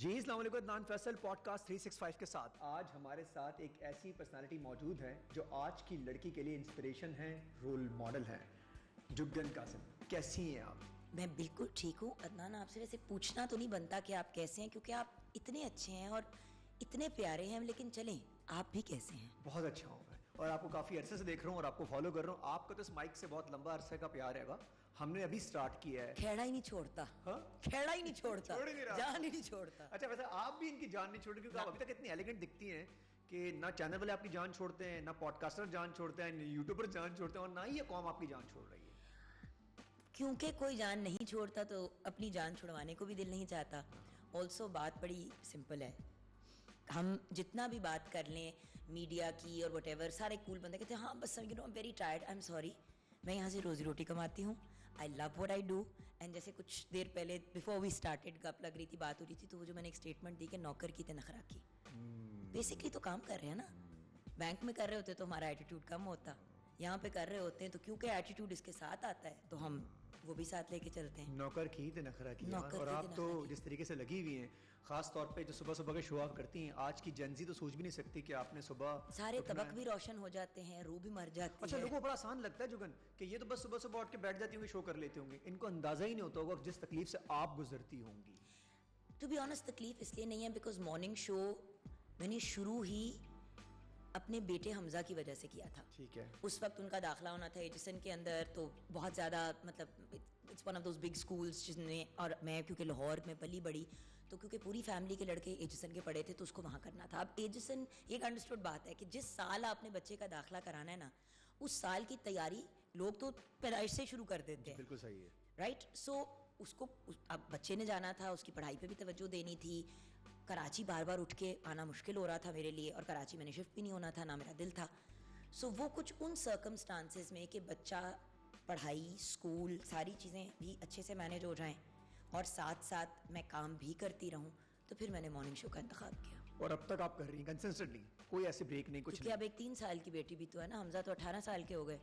जी अस्सलाम वालेकुम, अदनान फैसल पॉडकास्ट 365 के साथ आज हमारे साथ एक ऐसी पर्सनालिटी मौजूद है जो आज की लड़की के लिए इंस्पिरेशन है, रोल मॉडल है। जुगन कासिम, कैसी हैं आप? मैं बिल्कुल ठीक हूँ अदनान। आपसे वैसे पूछना तो नहीं बनता कि आप कैसे हैं, क्योंकि आप इतने अच्छे हैं और इतने प्यारे हैं, लेकिन चलें आप भी कैसे हैं? बहुत अच्छा हूँ मैं, और आपको काफ़ी अरसे से देख रहा हूँ और आपको फॉलो कर रहा हूँ। आपका तो इस माइक से बहुत लंबा अरसे का प्यार है। हमने अभी स्टार्ट किया है। खेड़ा ही नहीं छोड़ता। हाँ? खेड़ा ही नहीं छोड़ता, छोड़ ही नहीं रहा, जान ही नहीं छोड़ता। अच्छा, वैसे आप भी इनकी जान नहीं छोड़, क्योंकि आप अभी तक इतनी एलिगेंट दिखती हैं कि ना चैनल वाले आपकी जान छोड़ते हैं, ना पॉडकास्टर जान छोड़ते हैं, ना यूट्यूबर जान छोड़ते हैं, और ना ही ये कौम आपकी जान छोड़ रही है। क्योंकि कोई जान नहीं छोड़ता तो अपनी जान छुड़वाने को भी दिल नहीं चाहता। ऑल्सो बात बड़ी सिंपल है, हम जितना भी बात कर लें मीडिया की और वट सारे कूल बंदे कहते हैं हाँ बस you know I am very tired, I am sorry, मैं यहाँ से रोजी रोटी कमाती हूँ, I love what I do. And जैसे कुछ देर पहले बिफोर वी स्टार्टेड गप लग रही थी, बात हो रही थी, तो वो जो मैंने एक स्टेटमेंट दी कि नौकर की नखरा की, बेसिकली तो काम कर रहे हैं ना। बैंक में कर रहे होते तो हमारा एटीट्यूड कम होता, यहाँ पे कर रहे होते हैं तो क्योंकि एटीट्यूड इसके साथ आता है तो हम वो भी साथ लेके चलते हैं। नौकर की ते नखरा की। और आप तो जिस तरीके से लगी हुई हैं, खास तौर पे जो सुबह सुबह के शो ऑफ करती हैं, आज की जेनजी तो सोच भी नहीं सकती कि आपने सुबह सारे तबक भी रोशन हो जाते हैं, रूह भी मर जाती है। अच्छा, लोगों को बड़ा आसान लगता है जुगन कि ये तो बस सुबह सुबह उठ के बैठ जाती होंगी, शो कर लेते होंगे, इनको अंदाजा ही नहीं होता होगा जिस तकलीफ से आप गुजरती होंगी। टू बी ऑनेस्ट तकलीफ इसलिए नहीं है बिकॉज मॉर्निंग शो मैंने शुरू ही अपने बेटे हमजा की वजह से किया था। ठीक है। उस वक्त उनका दाखिला होना था एजिसन के अंदर, तो बहुत ज़्यादा मतलब it's one of those big schools जिसने, और मैं क्योंकि लाहौर में पली बड़ी, तो क्योंकि पूरी फैमिली के लड़के एजिसन के पढ़े थे तो उसको वहाँ करना था। अब एजिसन एक अंडरस्टूड बात है कि जिस साल आपने बच्चे का दाखिला कराना है ना, उस साल की तैयारी लोग तो पैदाइश से शुरू कर देते हैं। बिल्कुल सही है, राइट। सो उसको अब बच्चे ने जाना था, उसकी पढ़ाई पे भी तवज्जो देनी थी। कराची बार बार उठ के आना मुश्किल हो रहा था मेरे लिए, और कराची मैंने शिफ्ट भी नहीं होना था, ना मेरा दिल था। सो वो कुछ उन सर्कमस्टांसेस में कि बच्चा, पढ़ाई, स्कूल, सारी चीज़ें भी अच्छे से मैनेज हो जाएं और साथ साथ मैं काम भी करती रहूं, तो फिर मैंने मॉर्निंग शो का इंतखाब किया। और अब तक आप कर रही हैं कंसिस्टेंटली, कोई ऐसे ब्रेक नहीं, कुछ क्योंकि अब एक 3 साल की बेटी भी तो है ना, हमजा तो 18 साल के हो गए,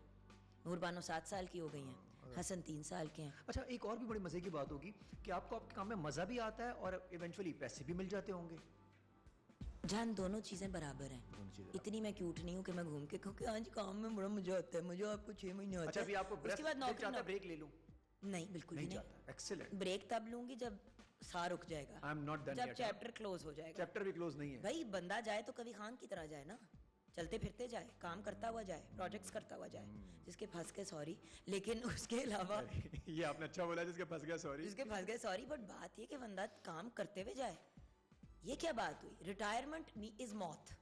नूरबानो 7 साल की हो गई हैं, हसन 3 साल के हैं। अच्छा, एक और भी बड़ी मजे की बात होगी कि आपको आपके काम में मजा भी आता है और इवेंचुअली पैसे भी मिल जाते होंगे। जान दोनों चीजें बराबर हैं। इतनी मैं क्यूट नहीं हूँ कि मैं घूम के, क्योंकि आज काम में बड़ा मजा आता है मुझे, आपको 6 महीने होते हैं। अच्छा, अभी आपको उसके बाद नौकरी ब्रेक ले लूं? नहीं, बिल्कुल भी नहीं। एक्सीलेंट। ब्रेक तब लूंगी जब सार रुक जाएगा, आई एम नॉट डन, जब चैप्टर क्लोज हो जाएगा। चैप्टर भी क्लोज नहीं है भाई, बंदा जाए तो कभी खान की तरह जाए ना, चलते फिरते जाए, काम करता हुआ जाए, प्रोजेक्ट्स करता हुआ जाए। जिसके फंस गए सॉरी, लेकिन उसके अलावा ये आपने अच्छा बोला, जिसके फंस गया सॉरी, जिसके फंस गए सॉरी। बट बात ये कि बंदा काम करते हुए जाए। ये क्या बात हुई? रिटायरमेंट इज मौत।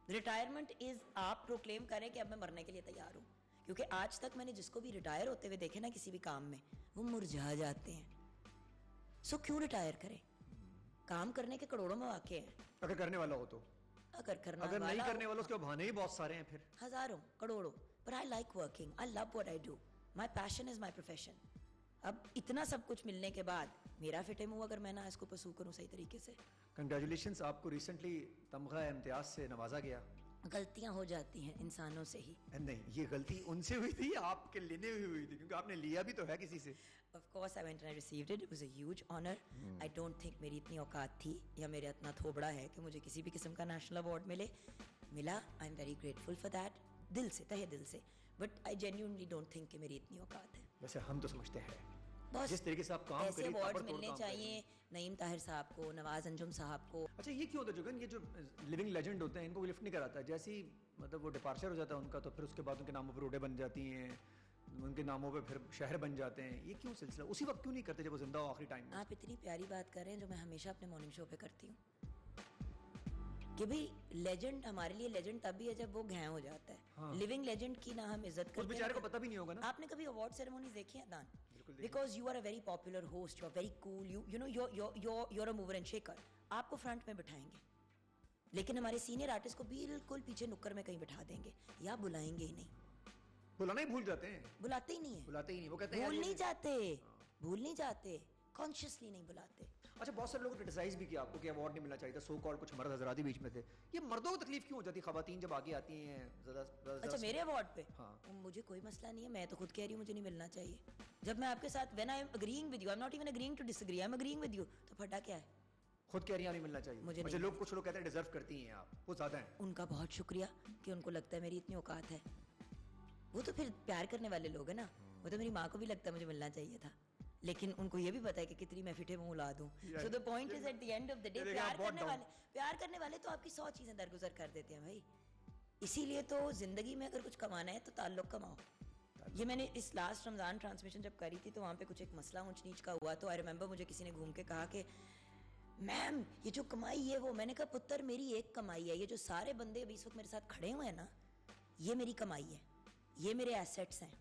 रिटायरमेंट इज आप प्रोक्लेम करें कि अब मैं मरने के लिए तैयार हूं। क्योंकि आज तक मैंने जिसको भी रिटायर होते हुए देखे ना किसी भी काम में, वो मुरझा जाते हैं। सो क्यों रिटायर करें? काम करने के करोड़ों मौके हैं, अगर करने वाला हो तो। अगर नहीं करने वालों उसके बहाने ही बहुत सारे हैं, फिर हजारों करोड़ों। पर I like working, I love what I do, my passion is my profession. अब इतना सब कुछ मिलने के बाद मेरा फिटे मुंह अगर मैं ना इसको परसू करूं सही तरीके से। कंग्रेचुलेशंस, आपको रिसेंटली तमगा इम्तियाज से नवाजा गया। गलतियां हो जाती हैं इंसानों से ही। नहीं, ये गलती उनसे हुई थी, आपके लेने हुई थी, क्योंकि आपने लिया भी तो है किसी से। Of course I went and I received it. It was a huge honor. I don't think मेरी इतनी औकात थी या मेरा इतना थोबड़ा है कि मुझे किसी भी किस्म का नेशनल अवार्ड मिला। I am very grateful for that. दिल से, तहे दिल से। But I genuinely don't think कि मेरी इतनी औकात है। वैसे हम तो समझते हैं जिस तरीके से आप काम ऐसे अवार्ड मिलने चाहिए नईम ताहिर साहब को, नवाज अंजुम साहब को। अच्छा, ये क्यों होता है जुगन, ये जो लिविंग लेजेंड होते हैं इनको लिफ्ट नहीं कराता? जैसे ही मतलब वो डिपार्चर हो जाता है उनका, तो फिर उसके बाद उनके नामों पर रोडें बन जाती हैं, उनके नामों पे फिर शहर बन जाते हैं। ये क्यों सिलसिला उसी वक्त क्यों नहीं करते जब वो जिंदा हो आखिरी टाइम में? आप इतनी प्यारी बात कर रहे हैं जो मैं हमेशा अपने मॉर्निंग शो पे करती हूँ कि भाई लेजेंड हमारे लिए लेजेंड तब भी है जब वो घायल हो जाता है। हाँ। लिविंग लेजेंड की ना हम इज्जत करते हैं। उस बेचारे को पता भी नहीं होगा ना। आपने कभी अवार्ड सेरेमोनीज देखी है दान? Because you are a very popular host, you are very cool, you know you're a mover and shaker। आपको फ्रंट में बिठाएंगे, लेकिन हमारे सीनियर आर्टिस्ट को बिल्कुल पीछे नुक्कर में कहीं बिठा देंगे या बुलाएंगे ही नहीं। बुलाना ही भूल जाते हैं। बुलाते ही नहीं है, बुलाते ही नहीं, वो कहते हैं भूल नहीं जाते, कॉन्शियसली नहीं बुलाते। अच्छा, बहुत सारे लोगों ने क्रिटिसाइज भी किया आपको कि अवार्ड नहीं मिलना चाहिए था, सो कॉल्ड कुछ मर्द हजराती बीच में थे। ये मर्दों को तकलीफ क्यों हो जाती है खवातीन जब आगे आती हैं ज्यादा? अच्छा, मेरे अवार्ड पे? हाँ। मुझे कोई मसला नहीं है, मैं तो खुद कह रही हूँ मुझे नहीं मिलना चाहिए। जब मैं आपके साथ when I am agreeing with you, I am not even agreeing to disagree, I am agreeing with you, तो फटा क्या है? खुद के एरिया में मिलना चाहिए। मुझे मुझे नहीं लोग कुछ लोग कहते हैं डिजर्व करती हैं आप, वो ज्यादा है। उनका बहुत शुक्रिया कि उनको लगता है मेरी इतनी औकात है। वो तो फिर प्यार करने वाले लोग हैं ना। वो तो मेरी माँ को भी लगता है मुझे मिलना चाहिए था, लेकिन उनको ये भी पता है कि कितनी मैं फिटे मुंह औलाद हूँ। सो the point is at the end of the day, प्यार करने वाले तो आपकी 100 चीजें दरगुजर कर देते हैं भाई। इसीलिए तो जिंदगी में अगर कुछ कमाना है तो ताल्लुक कमाओ। ये मैंने इस लास्ट रमज़ान ट्रांसमिशन जब करी थी तो वहाँ पे कुछ एक मसला ऊंच नीच का हुआ, तो आई रिमेंबर मुझे किसी ने घूम के कहा कि मैम ये जो कमाई है वो, मैंने कहा पुत्र मेरी एक कमाई है, ये जो सारे बंदे अभी इस वक्त मेरे साथ खड़े हुए हैं ना, ये मेरी कमाई है, ये मेरे एसेट्स हैं,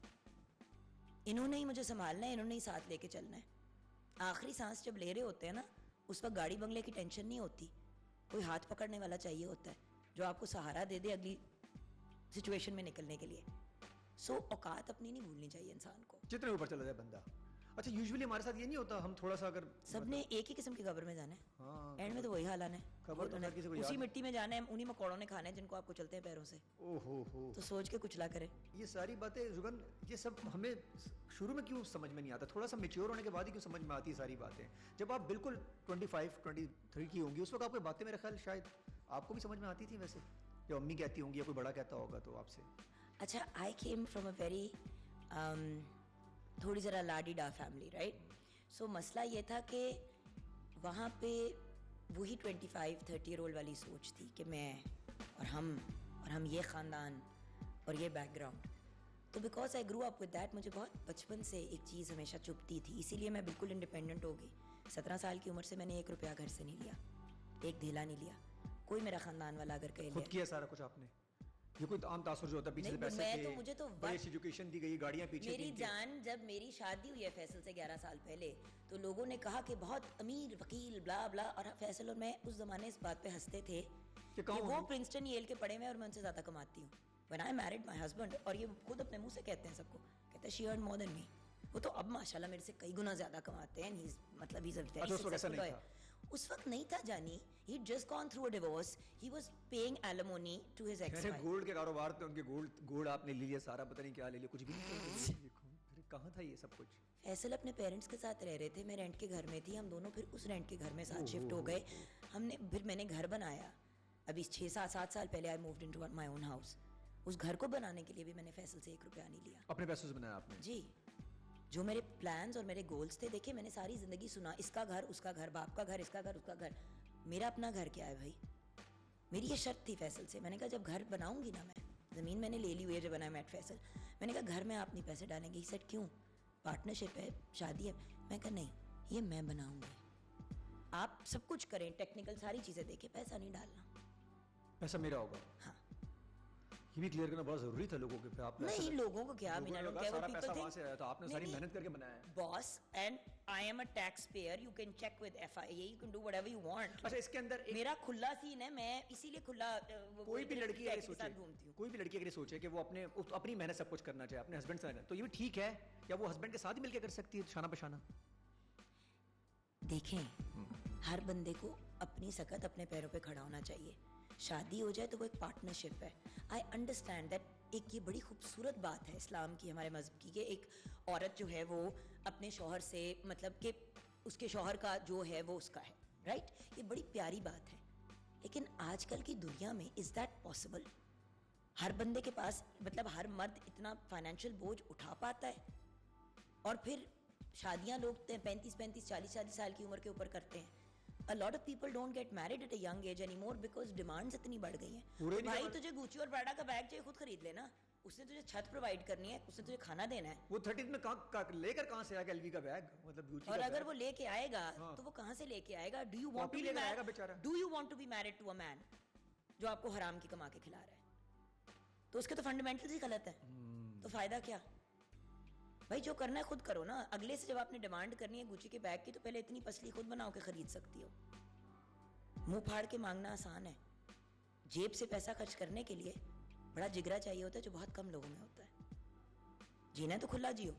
इन्होंने ही मुझे संभालना है, इन्होंने ही साथ लेके चलना है। आखिरी सांस जब ले रहे होते हैं ना, उस वक्त गाड़ी बंगले की टेंशन नहीं होती, कोई हाथ पकड़ने वाला चाहिए होता है जो आपको सहारा दे दे अगली सिचुएशन में निकलने के लिए। सो औकात अपनी नहीं भूलनी चाहिए इंसान को, जितने ऊपर चला जाए बंदा। अच्छा यूजुअली हमारे साथ ये नहीं होता, हम थोड़ा सा अगर सबने एक ही किस्म की कब्र में जाना है। हाँ, एंड में तो वही हाल है, खबर तो हर किसी को याद उसी है। मिट्टी में जाना है, उन्हीं मकोड़ों ने खाना है जिनको आपको चलते हैं पैरों से। ओहो हो, तो सोच के कुछ ला करें। ये सारी बातें जुगन, ये सब हमें शुरू में क्यों समझ में नहीं आता? थोड़ा सा मेच्योर होने के बाद ही क्यों समझ में आती है सारी बातें? जब आप बिल्कुल 25, 23 की होंगी उस वक्त आपको बातें मेरे ख्याल शायद आपको भी समझ में आती थी वैसे, जब अम्मी कहती होंगी या कोई बड़ा कहता होगा तो आपसे। अच्छा, आई केम फ्रॉम अ वेरी थोड़ी ज़रा लाडी डा फैमिली, राइट? सो मसला ये था कि वहाँ पे वही 25-30 ईयर ओल्ड वाली सोच थी कि मैं और हम ये ख़ानदान और ये बैकग्राउंड। तो because I grew up with that, मुझे बहुत बचपन से एक चीज़ हमेशा चुभती थी, इसीलिए मैं बिल्कुल इंडिपेंडेंट हो गई। 17 साल की उम्र से मैंने 1 रुपया घर से नहीं लिया, एक धेला नहीं लिया। कोई मेरा ख़ानदान वाला अगर कहे खुद किया सारा कुछ आपने? ये कोई आम तासुर जो होता है पीछे से पैसे के, मुझे तो बड़ी एजुकेशन दी गई, गाड़ियाँ पीछे मेरी कीन के। जान, जब मेरी शादी हुई है फैसल से 11 साल पहले, तो लोगों ने कहा कि बहुत अमीर वकील ब्ला ब्ला, और फैसल और मैं उस जमाने इस बात पे हंसते थे कि वो प्रिंसटन येल के पढ़े हुए और मैं उनसे ज्यादा कमाती हूँ। When I married my husband, और ये खुद अपने मुंह से कहते हैं सबको, कहते हैं she earn more than me. वो तो अब माशाल्लाह मेरे से कई गुना ज्यादा कमाते हैं, मतलब he is a very successful lawyer. उस वक्त नहीं था जानी, he just gone through a divorce, he was paying alimony to his ex-wife. Gold के कारोबार थे उनके, गोल्ड आपने ले लिया सारा, पता नहीं क्या ले लिया, कुछ भी नहीं। कहाँ था ये सब कुछ? फैसल अपने पेरेंट्स के साथ रह रहे थे, मैं रेंट के घर में थी, हम दोनों फिर उस रेंट के घर में साथ शिफ्ट हो गए। फिर मैंने घर बनाया, अभी 6-7 साल पहले I moved into my own house. उस घर को बनाने के लिए भी मैंने फैसल से 1 रुपया नहीं लिया, अपने पैसों से बनाया आपने? जी। जो मेरे प्लान्स और मेरे गोल्स थे, देखिए मैंने सारी जिंदगी सुना, इसका घर उसका घर, बाप का घर इसका घर उसका घर, मेरा अपना घर क्या है भाई? मेरी ये शर्त थी फैसल से, मैंने कहा जब घर बनाऊंगी ना, मैं ज़मीन मैंने ले ली हुई है जब बनाया मैट फैसल, मैंने कहा घर में आप नहीं पैसे डालेंगे। ही सेड क्यों? पार्टनरशिप है, शादी है। मैं कहा नहीं, ये मैं बनाऊंगी, आप सब कुछ करें, टेक्निकल सारी चीज़ें देखें, पैसा नहीं डालना, पैसा मेरा होगा। हाँ, ये भी क्लियर करना बहुत जरूरी था लोगों के पे। आप नहीं, लोगों को क्या, सारा पैसा वहां से आया था, आपने सारी मेहनत करके बनाया है। Boss, and I am a tax payer, you can check with FIA, you can do whatever you want. अच्छा, इसके अंदर मेरा खुला सीन है, मैं इसीलिए खुला कोई भी लड़की अगर सोचे, कोई भी लड़की अगर सोचे कि वो अपनी मेहनत सब कुछ करना चाहे अपने हस्बैंड से, तो ये भी ठीक है, या वो हस्बैंड के साथ ही मिलकर कर सकती है शाना बशाना? देखें, हर बंदे को अपनी सकत अपने पैरों पे खड़ा होना चाहिए। शादी हो जाए तो वो एक पार्टनरशिप है। आई अंडरस्टैंड दैट एक ये बड़ी खूबसूरत बात है इस्लाम की, हमारे मज़हब की, कि एक औरत जो है वो अपने शौहर से, मतलब कि उसके शौहर का जो है वो उसका है, राइट? ये बड़ी प्यारी बात है, लेकिन आजकल की दुनिया में इज़ दैट पॉसिबल? हर बंदे के पास, मतलब हर मर्द इतना फाइनेंशियल बोझ उठा पाता है? और फिर शादियां लोग 35-40 साल की उम्र के ऊपर करते हैं। A lot of people don't get married at a young age anymore because demands इतनी बढ़ गई हैं। तो भाई तुझे गुच्ची और प्राडा का बैग चाहिए, खुद खरीद लेना, उसने तुझे छत प्रोवाइड करनी है, उसने तुझे खाना देना है। वो 30 में लेकर कहाँ से आएगा LV का बैग, मतलब गुच्ची और का अगर बैग? वो लेके आएगा, हाँ। तो वो कहाँ से लेके आएगा? Do you want copy to be लेकर आएगा married? बेचारा। Do you want to be married to a man जो आपको हराम की कमा के खिला रहा है? तो उसके तो फंडामेंटल्स ही गलत है, तो फायदा क्या भाई? जो करना है खुद करो ना। अगले से जब आपने डिमांड करनी है गुच्ची के बैग की, तो पहले इतनी पसली खुद बनाओ के खरीद सकती हो। मुंह फाड़ के मांगना आसान है, जेब से पैसा खर्च करने के लिए बड़ा जिगरा चाहिए होता है, जो बहुत कम लोगों में होता है। जीना है तो खुला जियो,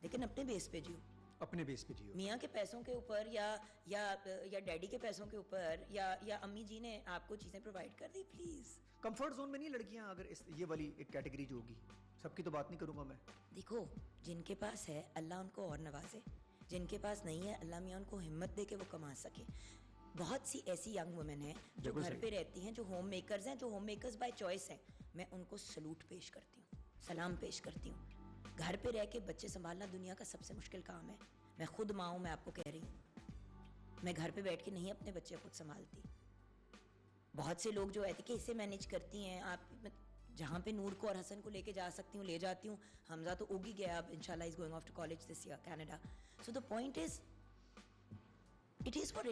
लेकिन अपने बेस पे जियो, अपने बेस पे जियो। मियाँ के पैसों के ऊपर या डैडी के पैसों के ऊपर या अम्मी जी ने आपको चीज़ें प्रोवाइड कर दी, प्लीज़। कंफर्ट जोन में नहीं लड़कियां, अगर ये वाली एक कैटेगरी जो होगी, सबकी तो बात नहीं करूंगा मैं। देखो, जिनके पास है अल्लाह उनको और नवाजे, जिनके पास नहीं है अल्लाह मियाँ उनको हिम्मत दे के वो कमा सके। बहुत सी ऐसी यंग वुमेन हैं जो बिल्कुल घर सही। पे रहती हैं, जो होम मेकर्स हैं, जो होम मेकर्स बाय चॉइस हैं, मैं उनको सलूट पेश करती हूँ, सलाम पेश करती हूँ। घर पे रह के बच्चे संभालना दुनिया का सबसे मुश्किल काम है। मैं खुद माँ हूँ, मैं आपको कह रही हूँ, मैं घर पे बैठ के नहीं अपने बच्चे खुद संभालती। बहुत से लोग जो है कि इसे मैनेज करती हैं, आप जहाँ पे नूर को और हसन को लेके जा सकती हूँ ले जाती हूँ। हमजा तो उग ही गया, अब इंशाल्लाह is going of to college this year, Canada. So the point is, it is what it